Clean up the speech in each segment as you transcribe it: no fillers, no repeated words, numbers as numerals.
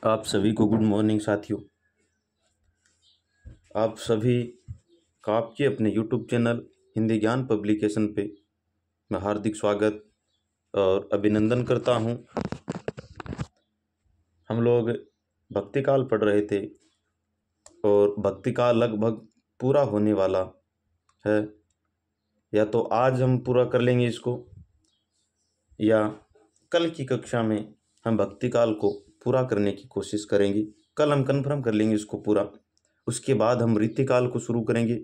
आप सभी को गुड मॉर्निंग साथियों। आप सभी का आपके अपने यूट्यूब चैनल हिंदी ज्ञान पब्लिकेशन पे मैं हार्दिक स्वागत और अभिनंदन करता हूँ। हम लोग भक्ति काल पढ़ रहे थे और भक्ति काल लगभग पूरा होने वाला है। या तो आज हम पूरा कर लेंगे इसको या कल की कक्षा में हम भक्ति काल को पूरा करने की कोशिश करेंगे। कल हम कन्फर्म कर लेंगे इसको पूरा, उसके बाद हम रीतिकाल को शुरू करेंगे।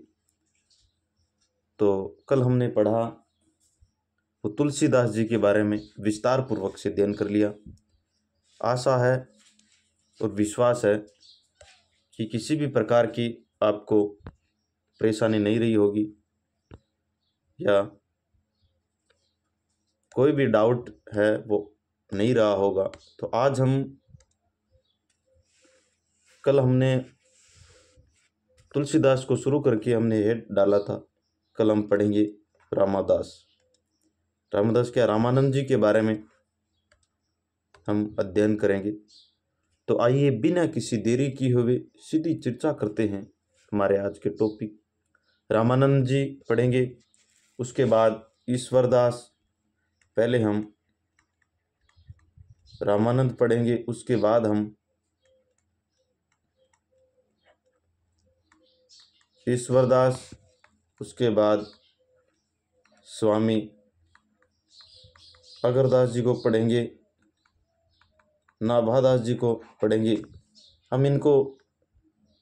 तो कल हमने पढ़ा वो तुलसीदास जी के बारे में विस्तार पूर्वक से अध्ययन कर लिया। आशा है और विश्वास है कि किसी भी प्रकार की आपको परेशानी नहीं रही होगी या कोई भी डाउट है वो नहीं रहा होगा। तो आज कल हमने तुलसीदास को शुरू करके हमने हेड डाला था। कल हम पढ़ेंगे रामदास क्या रामानंद जी के बारे में हम अध्ययन करेंगे। तो आइए बिना किसी देरी की हुए सीधी चर्चा करते हैं। हमारे आज के टॉपिक रामानंद जी पढ़ेंगे, उसके बाद ईश्वरदास। पहले हम रामानंद पढ़ेंगे, उसके बाद हम ईश्वरदास, उसके बाद स्वामी अगरदास जी को पढ़ेंगे, नाभादास जी को पढ़ेंगे। हम इनको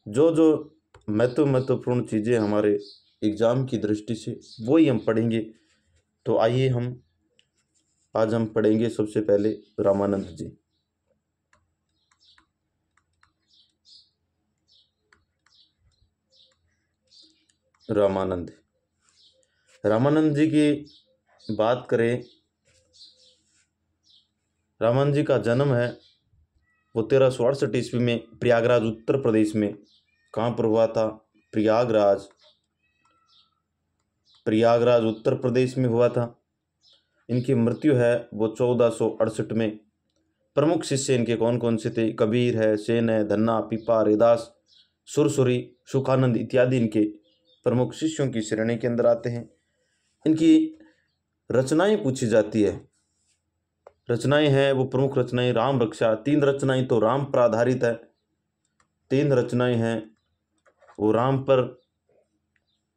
जो जो महत्वपूर्ण चीज़ें हमारे एग्ज़ाम की दृष्टि से वो ही हम पढ़ेंगे। तो आइए आज हम पढ़ेंगे सबसे पहले रामानंद जी। रामानंद जी की बात करें, रामानंद जी का जन्म है वो 1368 ईस्वी में प्रयागराज उत्तर प्रदेश में कहाँ पर हुआ था? प्रयागराज उत्तर प्रदेश में हुआ था। इनकी मृत्यु है वो 1468 में। प्रमुख शिष्य इनके कौन कौन से थे? कबीर है, सेन है, धन्ना, पीपा, रैदास, सुरसुरी, सुखानंद इत्यादि इनके प्रमुख शिष्यों की श्रेणी के अंदर आते हैं। इनकी रचनाएं पूछी जाती है। रचनाएं हैं वो प्रमुख रचनाएं राम रक्षा, 3 रचनाएं तो राम पर आधारित है। 3 रचनाएं हैं वो राम पर,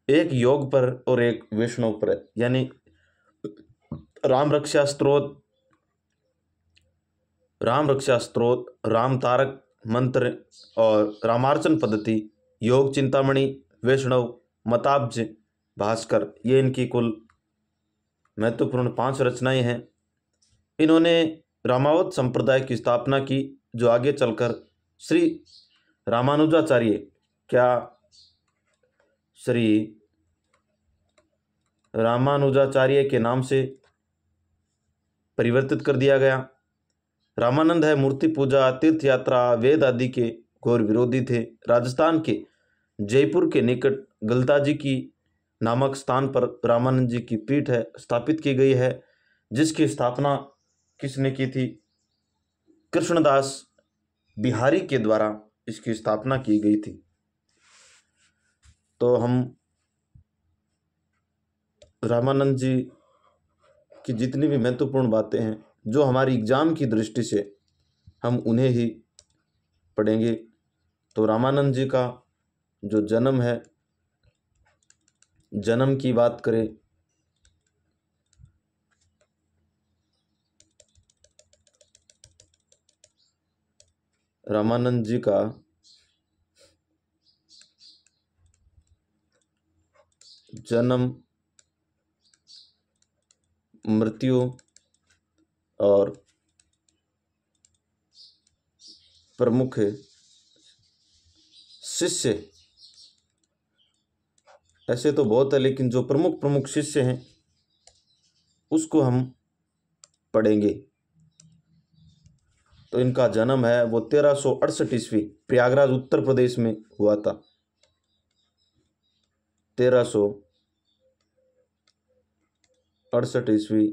एक योग पर और एक वैष्णव पर है। यानी राम रक्षा स्तोत्र, राम तारक मंत्र और रामार्चन पद्धति, योग चिंतामणि, वैष्णव, मताब्ज, भास्कर, ये इनकी कुल महत्वपूर्ण 5 रचनाएं हैं। इन्होंने रामावत संप्रदाय की स्थापना की, जो आगे चलकर श्री रामानुजाचार्य के नाम से परिवर्तित कर दिया गया। रामानंद है मूर्ति पूजा, तीर्थ यात्रा, वेद आदि के घोर विरोधी थे। राजस्थान के जयपुर के निकट गलताजी की नामक स्थान पर रामानंद जी की पीठ है स्थापित की गई है, जिसकी स्थापना किसने की थी? कृष्णदास बिहारी के द्वारा इसकी स्थापना की गई थी। तो हम रामानंद जी की जितनी भी महत्वपूर्ण बातें हैं जो हमारी एग्जाम की दृष्टि से, हम उन्हें ही पढ़ेंगे। तो रामानंद जी का जो जन्म है, जन्म की बात करें, रामानंद जी का जन्म, मृत्यु और प्रमुख शिष्य, ऐसे तो बहुत है लेकिन जो प्रमुख शिष्य हैं उसको हम पढ़ेंगे। तो इनका जन्म है वो 1368 ईस्वी प्रयागराज उत्तर प्रदेश में हुआ था। 1368 ईस्वी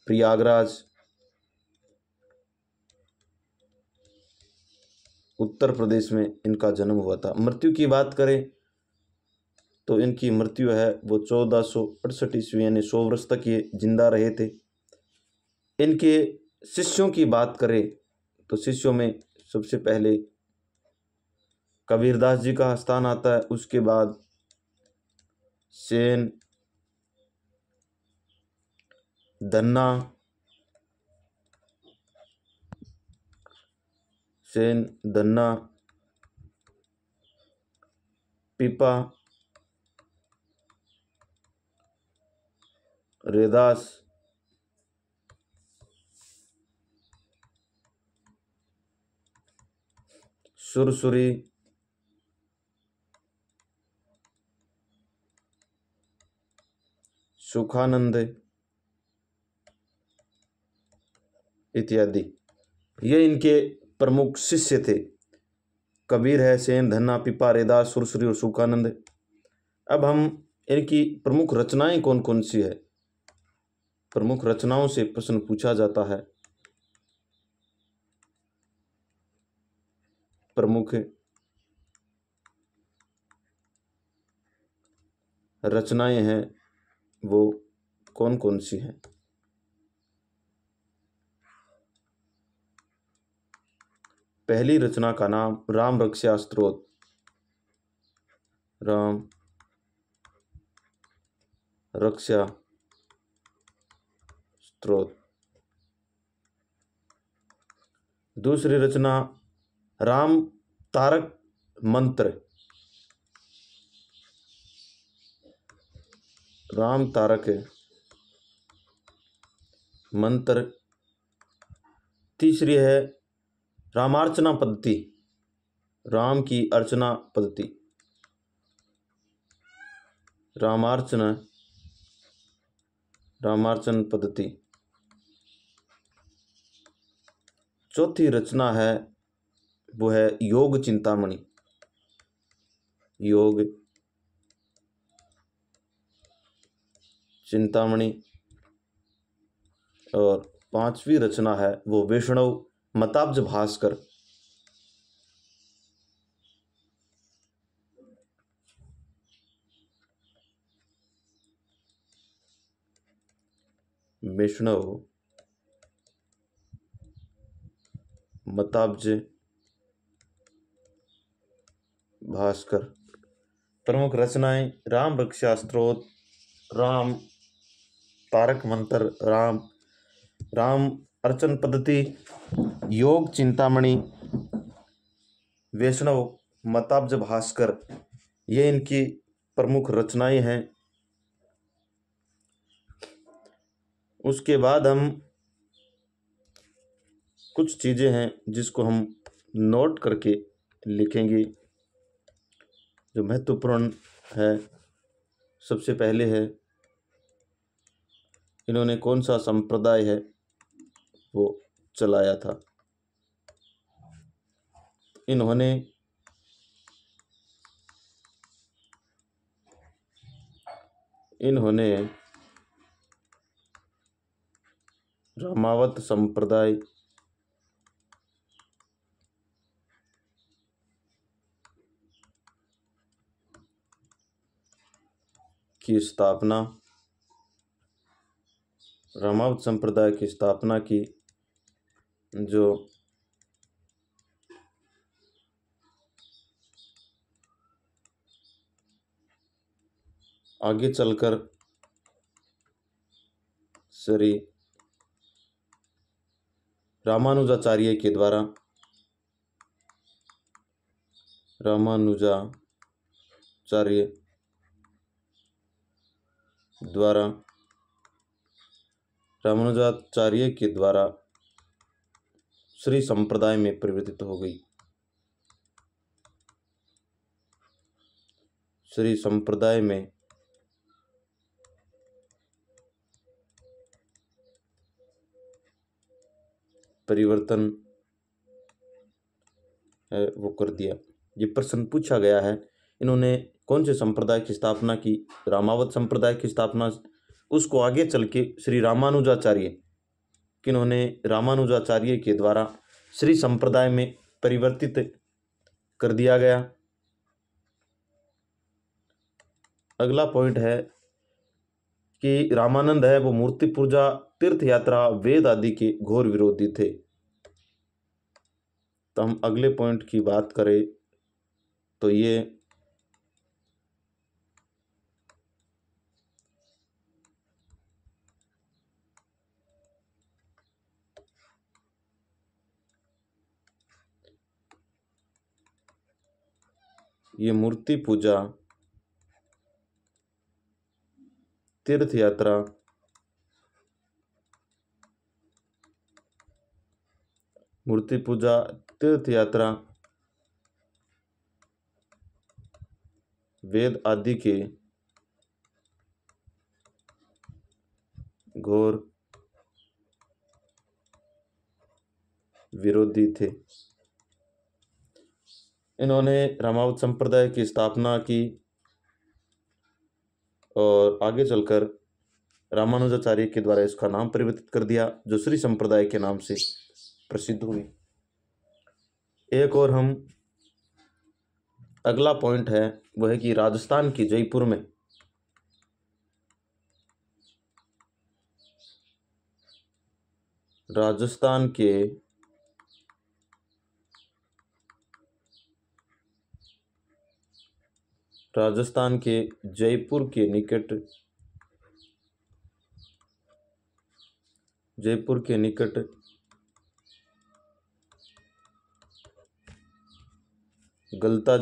प्रयागराज उत्तर प्रदेश में इनका जन्म हुआ था। मृत्यु की बात करें तो इनकी मृत्यु है वो 1468 ईस्वी यानी 100 वर्ष तक ये जिंदा रहे थे। इनके शिष्यों की बात करें तो शिष्यों में सबसे पहले कबीरदास जी का स्थान आता है, उसके बाद सेन, धन्ना, पीपा, रैदास, सुरसुरी, सुखानंद इत्यादि, ये इनके प्रमुख शिष्य थे। कबीर है, सेन, धन्ना, पीपा, रैदास, सुरसुरी और सुखानंद। अब हम इनकी प्रमुख रचनाएं कौन कौन सी है, प्रमुख रचनाओं से प्रश्न पूछा जाता है। प्रमुख रचनाएं हैं वो कौन कौन सी हैं। पहली रचना का नाम राम रक्षा स्तोत्र, राम रक्षा स्तोत्र। दूसरी रचना राम तारक मंत्र, राम तारक मंत्र। तीसरी है रामार्चना पद्धति, राम की अर्चना पद्धति, रामार्चन पद्धति। चौथी रचना है वो है योग चिंतामणि, योग चिंतामणि। और पांचवी रचना है वो वैष्णव मताब्ज भास्कर, वैष्णव मताब्ज भास्कर। प्रमुख रचनाएं राम रक्षा स्तोत्र, राम तारक मंत्र, राम अर्चन पद्धति, योग चिंतामणि, वैष्णव मताब्ज भास्कर, ये इनकी प्रमुख रचनाएं हैं। उसके बाद हम कुछ चीज़ें हैं जिसको हम नोट करके लिखेंगे जो महत्वपूर्ण है। सबसे पहले है इन्होंने कौन सा संप्रदाय है वो चलाया था। इन्होंने रामावत संप्रदाय की स्थापना, रामावत संप्रदाय की स्थापना की, जो आगे चलकर श्री रामानुजाचार्य के द्वारा रामानुजाचार्य के द्वारा श्री संप्रदाय में परिवर्तित हो गई। श्री संप्रदाय में परिवर्तन है वो कर दिया। ये प्रश्न पूछा गया है इन्होंने कौन से संप्रदाय की स्थापना की, रामावत संप्रदाय की स्थापना। उसको आगे चल के श्री रामानुजाचार्य किन्होंने रामानुजाचार्य के द्वारा श्री संप्रदाय में परिवर्तित कर दिया गया। अगला पॉइंट है कि रामानंद है वो मूर्ति पूजा, तीर्थ यात्रा, वेद आदि के घोर विरोधी थे। तो हम अगले पॉइंट की बात करें तो ये मूर्ति पूजा, तीर्थ यात्रा, मूर्ति पूजा, तीर्थ यात्रा, वेद आदि के घोर विरोधी थे। इन्होंने रामावत संप्रदाय की स्थापना की और आगे चलकर रामानुजाचार्य के द्वारा इसका नाम परिवर्तित कर दिया, जो श्री संप्रदाय के नाम से प्रसिद्ध हुई। एक और हम अगला पॉइंट है वह है कि राजस्थान की जयपुर में राजस्थान के जयपुर के निकट गलता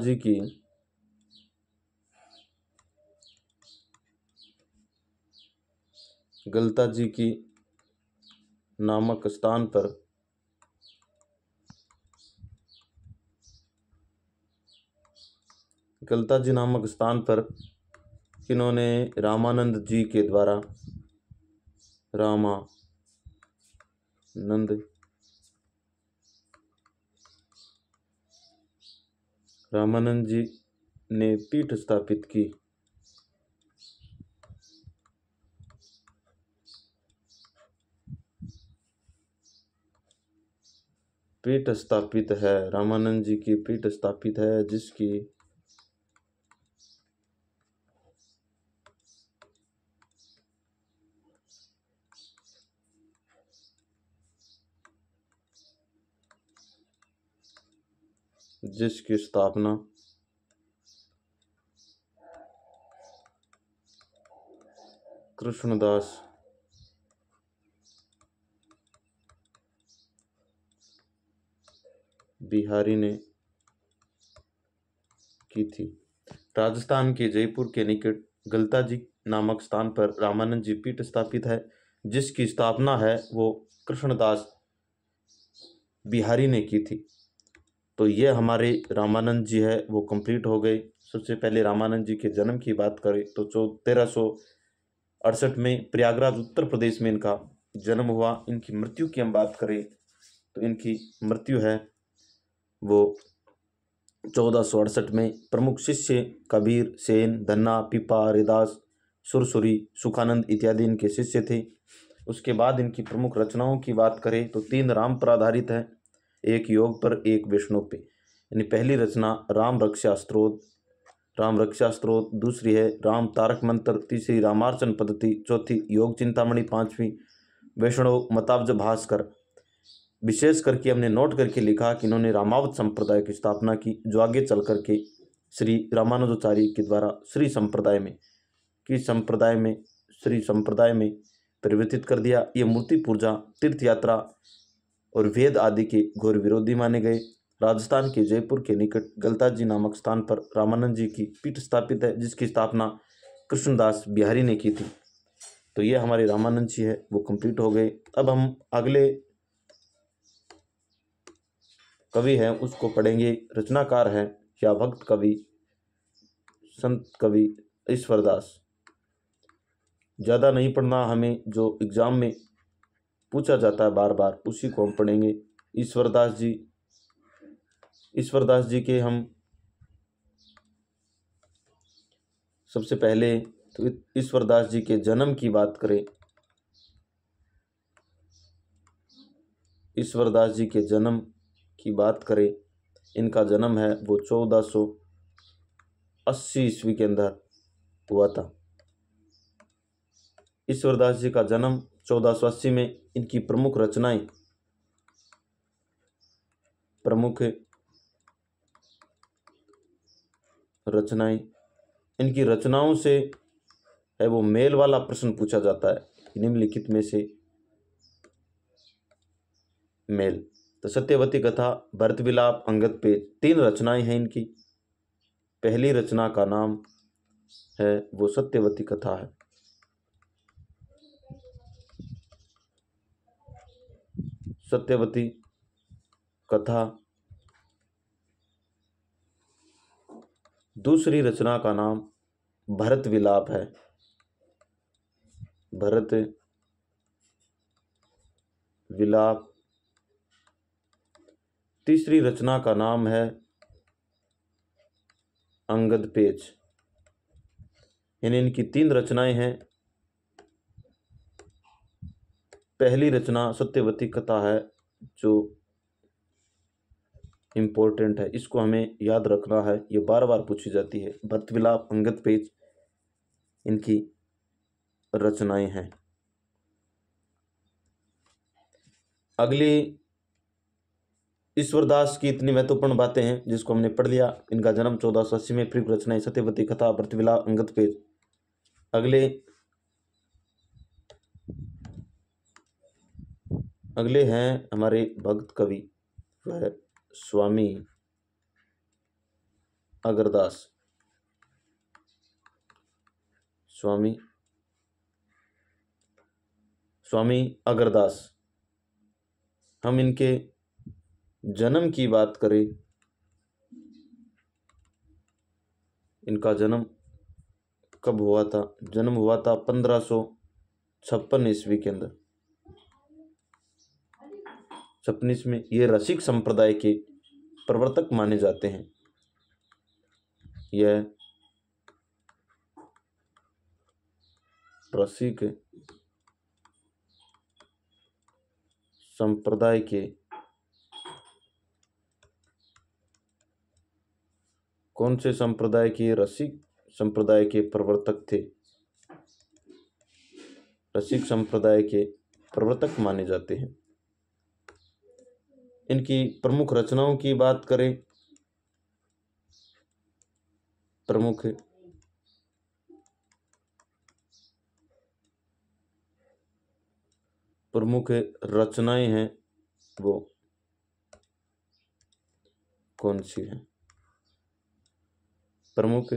जी की नामक स्थान पर इन्होंने रामानंद जी के द्वारा रामानंद जी ने पीठ स्थापित की। रामानंद जी की पीठ स्थापित है, जिसकी स्थापना कृष्णदास बिहारी ने की थी। राजस्थान के जयपुर के निकट गलता जी नामक स्थान पर रामानंद जी पीठ स्थापित है, जिसकी स्थापना है वो कृष्णदास बिहारी ने की थी। तो ये हमारे रामानंद जी है वो कंप्लीट हो गए। सबसे पहले रामानंद जी के जन्म की बात करें तो 1368 में प्रयागराज उत्तर प्रदेश में इनका जन्म हुआ। इनकी मृत्यु की हम बात करें तो इनकी मृत्यु है वो 1468 में। प्रमुख शिष्य कबीर, सेन, धन्ना, पीपा, हरिदास, सुरसुरी, सुखानंद इत्यादि इनके शिष्य थे। उसके बाद इनकी प्रमुख रचनाओं की बात करें तो 3 राम पर आधारित है, एक योग पर, एक वैष्णव पे। यानी पहली रचना राम रक्षा स्त्रोत, दूसरी है राम तारक मंत्र, तीसरी रामार्चन पद्धति, चौथी योग चिंतामणि, पांचवी वैष्णव मताब्ज भास्कर। विशेष करके हमने नोट करके लिखा कि इन्होंने रामावत संप्रदाय की स्थापना की, जो आगे चल करके श्री रामानुजाचार्य के द्वारा श्री संप्रदाय में परिवर्तित कर दिया। ये मूर्ति पूजा, तीर्थ यात्रा और वेद आदि के घोर विरोधी माने गए। राजस्थान के जयपुर के निकट गलता जी नामक स्थान पर रामानंद जी की पीठ स्थापित है, जिसकी स्थापना कृष्णदास बिहारी ने की थी। तो ये हमारे रामानंद जी है वो कंप्लीट हो गए। अब हम अगले कवि हैं उसको पढ़ेंगे। रचनाकार है या भक्त कवि, संत कवि ईश्वरदास। ज़्यादा नहीं पढ़ना हमें, जो एग्जाम में पूछा जाता है बार बार उसी को हम पढ़ेंगे। ईश्वरदास जी के हम सबसे पहले तो ईश्वरदास जी के जन्म की बात करें। इनका जन्म है वो 1480 ईस्वी के अंदर हुआ था। ईश्वरदास जी का जन्म 1480 में। इनकी प्रमुख रचनाएं इनकी रचनाओं से है वो मेल वाला प्रश्न पूछा जाता है, निम्नलिखित में से मेल। तो सत्यवती कथा, भरत विलाप, अंगद पेज, 3 रचनाएं हैं इनकी। पहली रचना का नाम है वो सत्यवती कथा है। सत्यवती कथा। दूसरी रचना का नाम भरत विलाप है। भरत विलाप। तीसरी रचना का नाम है अंगद पेज। यानी इनकी 3 रचनाएं हैं। पहली रचना सत्यवती कथा है जो इम्पोर्टेंट है, इसको हमें याद रखना है, ये बार बार पूछी जाती है। भरत विलाप, अंगद पेज इनकी रचनाएं हैं। अगली ईश्वरदास की इतनी महत्वपूर्ण बातें हैं जिसको हमने पढ़ लिया। इनका जन्म 1480 में, प्रमुख रचनाएं सत्यवती कथा, भरत विलाप, अंगद पेज। अगले हैं हमारे भक्त कवि, वह स्वामी अगरदास। स्वामी अगरदास। हम इनके जन्म की बात करें, इनका जन्म कब हुआ था? जन्म हुआ था 1556 ईस्वी के अंदर। 56 में। ये रसिक संप्रदाय के प्रवर्तक माने जाते हैं। यह रसिक संप्रदाय के कौन से संप्रदाय के? रसिक संप्रदाय के प्रवर्तक थे। रसिक संप्रदाय के प्रवर्तक माने जाते हैं। इनकी प्रमुख रचनाओं की बात करें, प्रमुख रचनाएं हैं वो कौन सी हैं? प्रमुख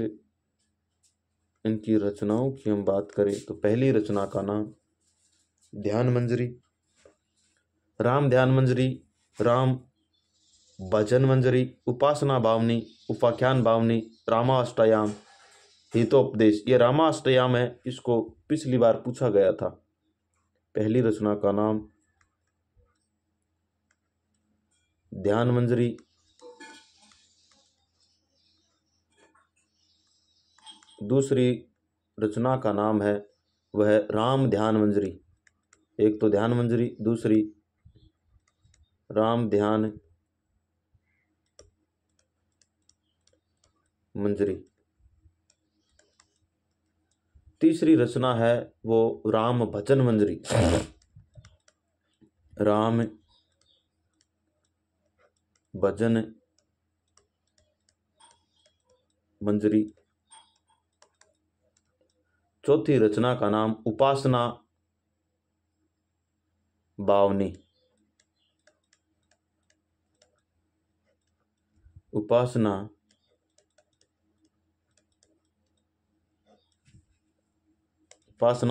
इनकी रचनाओं की हम बात करें तो पहली रचना का नाम ध्यान मंजरी, राम ध्यान मंजरी, राम भजन मंजरी, उपासना भावनी, उपाख्यान भावनी, रामाष्टयाम, हितोपदेश। ये रामाष्टयाम है, इसको पिछली बार पूछा गया था। पहली रचना का नाम ध्यान मंजरी, दूसरी रचना का नाम है वह राम ध्यान मंजरी। एक तो ध्यान मंजरी, दूसरी राम ध्यान मंजरी। तीसरी रचना है वो राम भजन मंजरी। राम भजन मंजरी। चौथी रचना का नाम उपासना भावनी। उपासना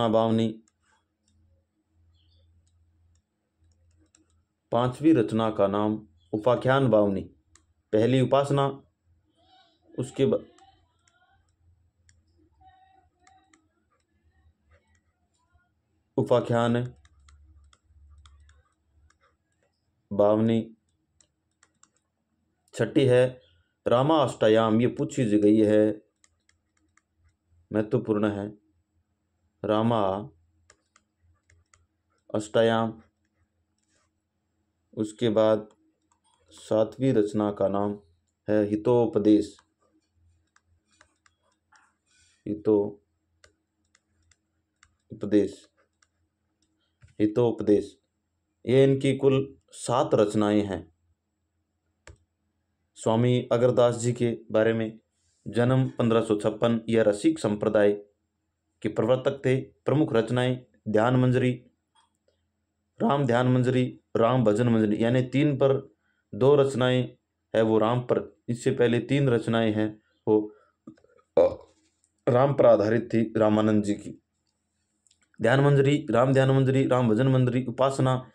भावनी। पांचवी रचना का नाम उपाख्यान भावनी। पहली उपासना, उसके बाद उपाख्यान भावनी। छठी है रामाष्टयाम। ये पूछी गई है, महत्वपूर्ण है। रामा अष्टयाम। उसके बाद 7वीं रचना का नाम है हितोपदेश। हितोपदेश ये इनकी कुल 7 रचनाएं हैं। स्वामी अगरदास जी के बारे में, जन्म 1556, यह रसिक संप्रदाय के प्रवर्तक थे। प्रमुख रचनाएं ध्यान मंजरी, राम ध्यान मंजरी, राम भजन मंजरी, यानी 3 पर 2 रचनाएं है वो राम पर, इससे पहले 3 रचनाएं हैं वो राम पर आधारित थी, रामानंद जी की। ध्यान मंजरी, राम ध्यान मंजरी, राम भजन मंजरी, उपासना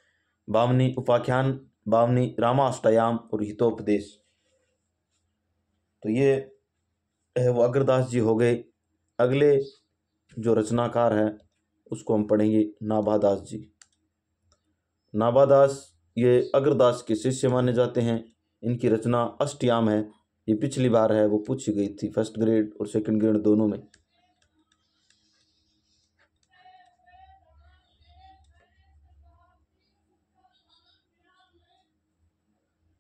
बावनी, उपाख्यान बावनी, रामाष्टयाम और हितोपदेश। तो ये है वो अग्रदास जी हो गए। अगले जो रचनाकार है उसको हम पढ़ेंगे नाभादास जी। नाभादास ये अग्रदास के शिष्य माने जाते हैं। इनकी रचना अष्टयाम है। ये पिछली बार है वो पूछी गई थी, फर्स्ट ग्रेड और सेकंड ग्रेड दोनों में।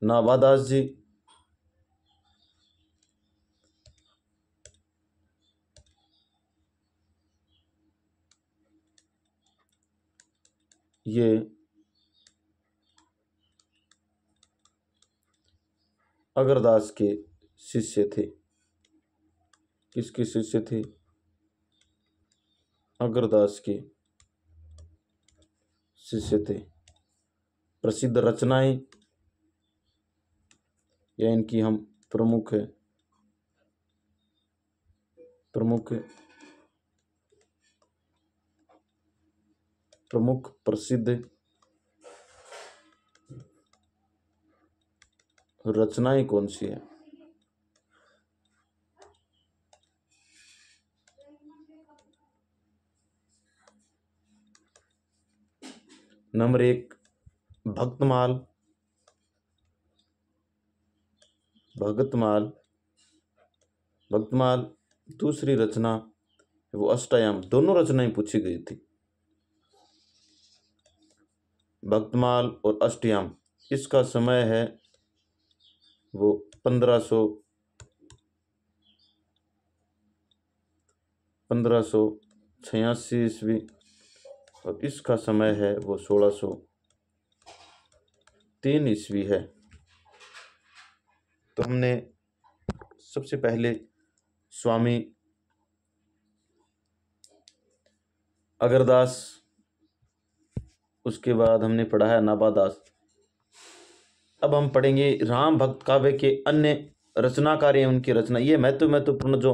नाभादास जी ये अग्रदास के शिष्य थे। किसके शिष्य थे? अग्रदास के शिष्य थे। प्रसिद्ध रचनाएं या इनकी हम प्रमुख प्रसिद्ध रचनाएं कौन सी है? नंबर 1 भक्तमाल, भक्तमाल। दूसरी रचना वो अष्टयाम। दोनों रचनाएं पूछी गई थी, भक्तमाल और अष्टयाम। इसका समय है वो 1586 ईस्वी और इसका समय है वो 1603 ईस्वी है। तो हमने सबसे पहले स्वामी अगरदास, उसके बाद हमने पढ़ा है नाभादास। अब हम पढ़ेंगे राम भक्त काव्य के अन्य रचनाकार हैं, उनकी रचना। ये महत्वपूर्ण जो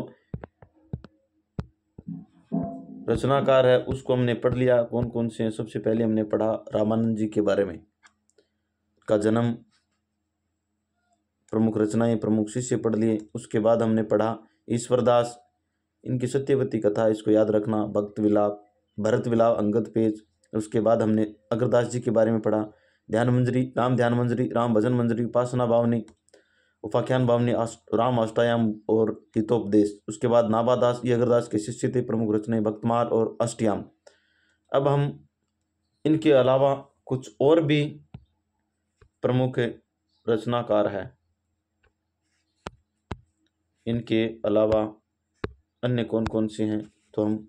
रचनाकार है उसको हमने पढ़ लिया, कौन कौन से हैं। सबसे पहले हमने पढ़ा रामानंद जी के बारे में, का जन्म, प्रमुख रचनाएं, प्रमुख शिष्य पढ़ लिए। उसके बाद हमने पढ़ा ईश्वरदास, इनकी सत्यवती कथा, इसको याद रखना, भक्त विलाप, भरत विलाप, अंगद पेज। उसके बाद हमने अग्रदास जी के बारे में पढ़ा, ध्यान मंजरी, राम ध्यान मंजरी, राम भजन मंजरी, उपासना बावनी, उपाख्यान बावनी, राम अष्टयाम और हितोपदेश। उसके बाद नाभादास, ये अग्रदास के शिष्य थे, प्रमुख रचनाएं भक्तमाल और अष्टयाम। अब हम इनके अलावा कुछ और भी प्रमुख रचनाकार है, इनके अलावा अन्य कौन कौन से हैं, तो हम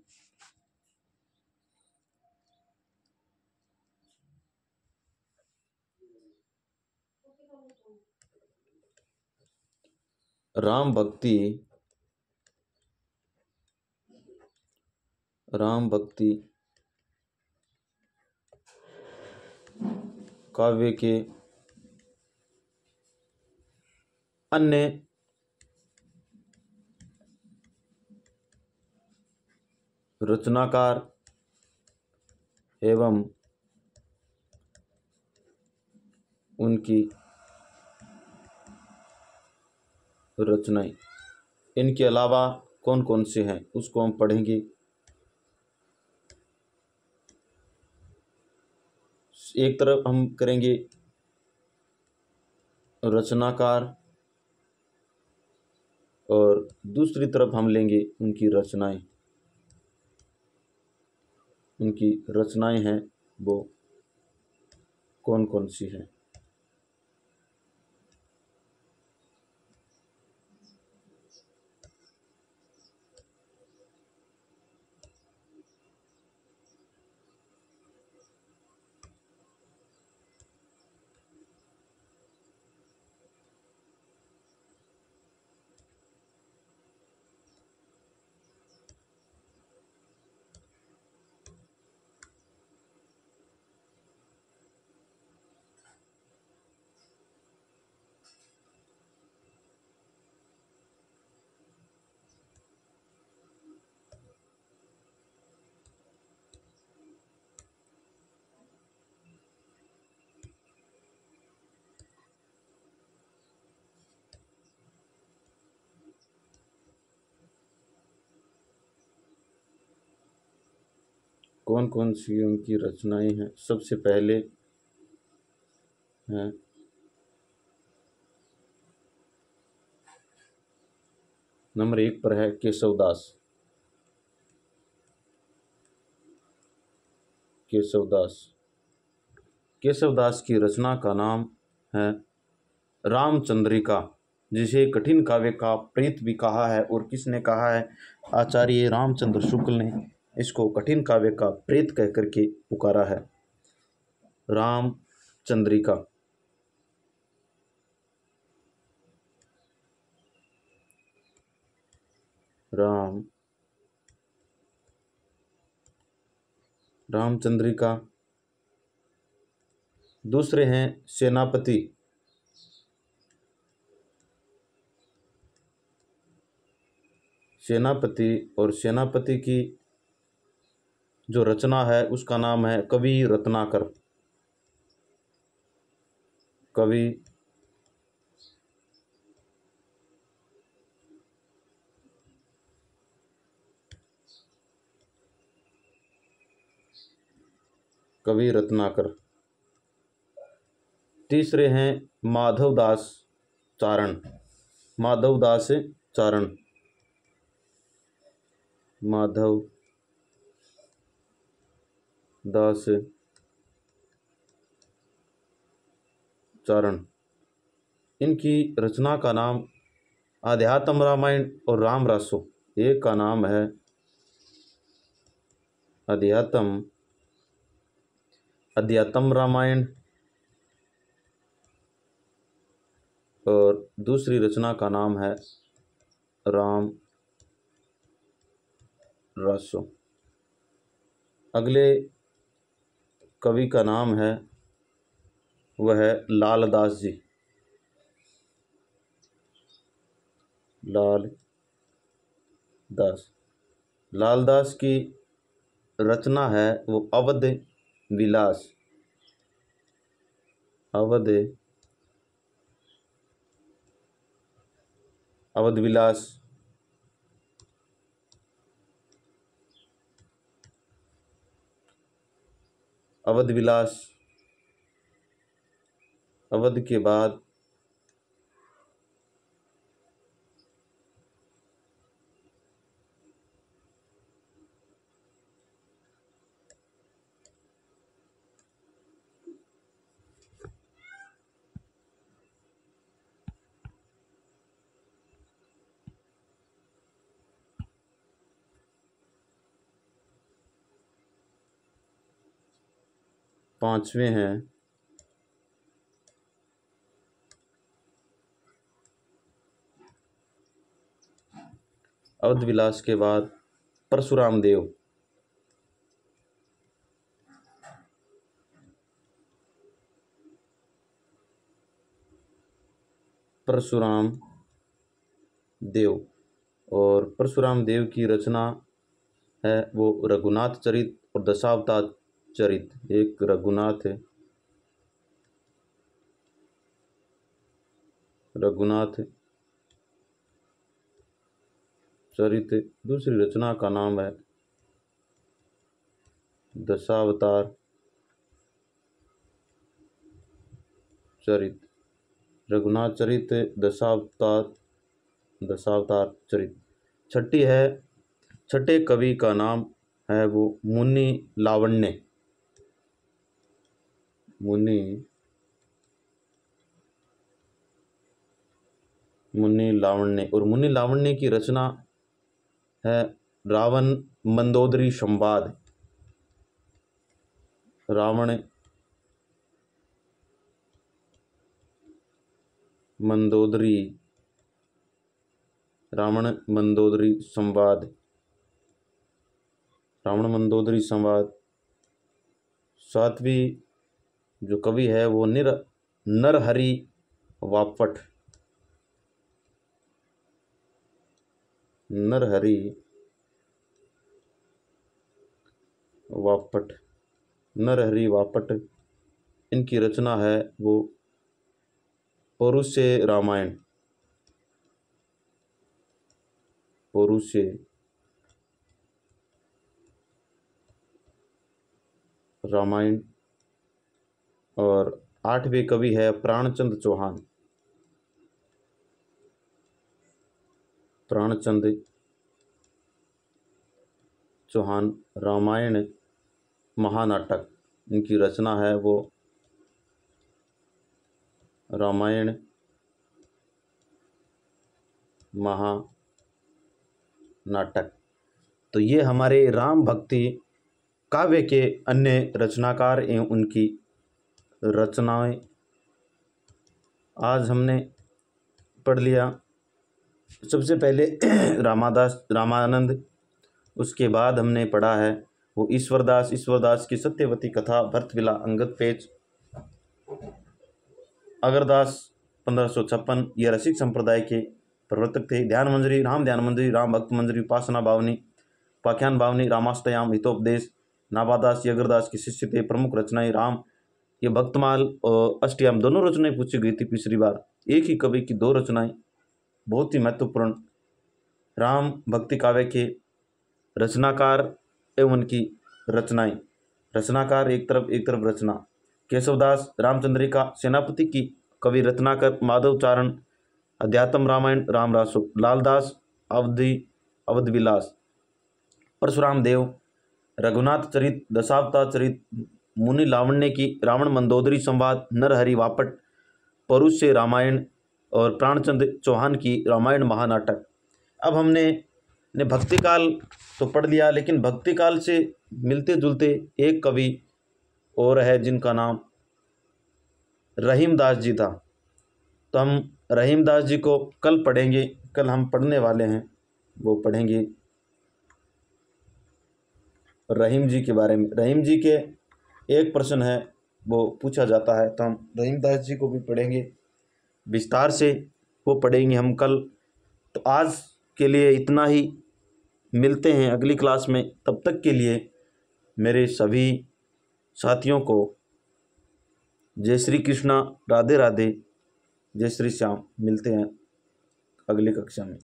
राम भक्ति काव्य के अन्य रचनाकार एवं उनकी रचनाएं, इनके अलावा कौन कौन से हैं उसको हम पढ़ेंगे। एक तरफ हम करेंगे रचनाकार और दूसरी तरफ हम लेंगे उनकी रचनाएं। उनकी रचनाएं हैं वो कौन कौन सी हैं। कौन कौन सी उनकी रचनाएं हैं? सबसे पहले हैं नंबर 1 पर है केशवदास। केशवदास केशवदास की रचना का नाम है रामचंद्रिका, जिसे कठिन काव्य का प्रेत भी कहा है। और किसने कहा है? आचार्य रामचंद्र शुक्ल ने इसको कठिन काव्य का प्रेत कह करके पुकारा है। रामचंद्रिका। रामचंद्रिका। दूसरे हैं सेनापति। सेनापति और सेनापति की जो रचना है उसका नाम है कवि रत्नाकर। कवि कवि रत्नाकर। तीसरे हैं माधवदास चारण। माधवदास चारण। माधवदास चारण। इनकी रचना का नाम आध्यात्म रामायण और राम रासो। एक का नाम है अध्यात्म रामायण और दूसरी रचना का नाम है राम रासो। अगले कवि का नाम है वह है लालदास जी। लालदास की रचना है वो अवध विलास। अवध विलास। अवध विलास। अवध के बाद पांचवें हैं अवध विलास के बाद परशुराम देव। परशुराम देव। और परशुराम देव की रचना है वो रघुनाथ चरित और दशावतार चरित। एक रघुनाथ चरित। दूसरी रचना का नाम है दशावतार चरित। रघुनाथ चरित, दशावतार चरित। छठे कवि का नाम है वो मुनि लावण्य। और मुनि लावण्य की रचना है रावण मंदोदरी संवाद। रावण मंदोदरी संवाद। सातवीं जो कवि है वो नरहरि वापट। नरहरि वापट। इनकी रचना है वो पौरुषे रामायण। रामायण। और 8वें कवि है प्राणचंद चौहान। प्राणचंद चौहान रामायण महानाटक इनकी रचना है वो रामायण महानाटक। तो ये हमारे राम भक्ति काव्य के अन्य रचनाकार एवं उनकी रचनाएं आज हमने पढ़ लिया। सबसे पहले रामानंद, उसके बाद हमने पढ़ा है वो ईश्वरदास की सत्यवती कथा, भरतविला, अंगद पेच, अगरदास 1556, ये रसिक संप्रदाय के प्रवर्तक थे। ध्यान मंजरी, राम भक्त मंजरी, उपासना बावनी, उपाख्यान बावनी, रामाष्टयाम, हितोपदेश, नाभादास ये अगरदास के शिष्य थे। प्रमुख रचनाएं राम, ये भक्तमाल और अष्टयाम दोनों रचनाएं पूछी गई थी पिछली बार। एक ही कवि की 2 रचनाएं बहुत ही महत्वपूर्ण। राम भक्ति काव्य के रचनाकार एवं उनकी रचनाएं। रचनाकार एक तरफ रचना। केशवदास रामचंद्रिका, सेनापति की कवि रत्नाकर, माधवचारण, अध्यात्म रामायण, रामरासो, लालदास अवधविलास, परशुराम देव, रघुनाथ चरित, दशावतार चरित, मुनि लावण्य की रावण मंदोदरी संवाद, नरहरि वापट, परुष से रामायण और प्राणचंद चौहान की रामायण महानाटक। अब हमने भक्तिकाल तो पढ़ लिया, लेकिन भक्तिकाल से मिलते जुलते एक कवि और है जिनका नाम रहीमदास जी था। तो हम रहीमदास जी को कल पढ़ेंगे। कल हम पढ़ने वाले हैं वो पढ़ेंगे रहीम जी के बारे में। रहीम जी के एक प्रश्न है वो पूछा जाता है, तो हम रहीमदास जी को भी पढ़ेंगे विस्तार से, वो पढ़ेंगे हम कल। तो आज के लिए इतना ही, मिलते हैं अगली क्लास में। तब तक के लिए मेरे सभी साथियों को जय श्री कृष्णा, राधे राधे, जय श्री श्याम। मिलते हैं अगली कक्षा में।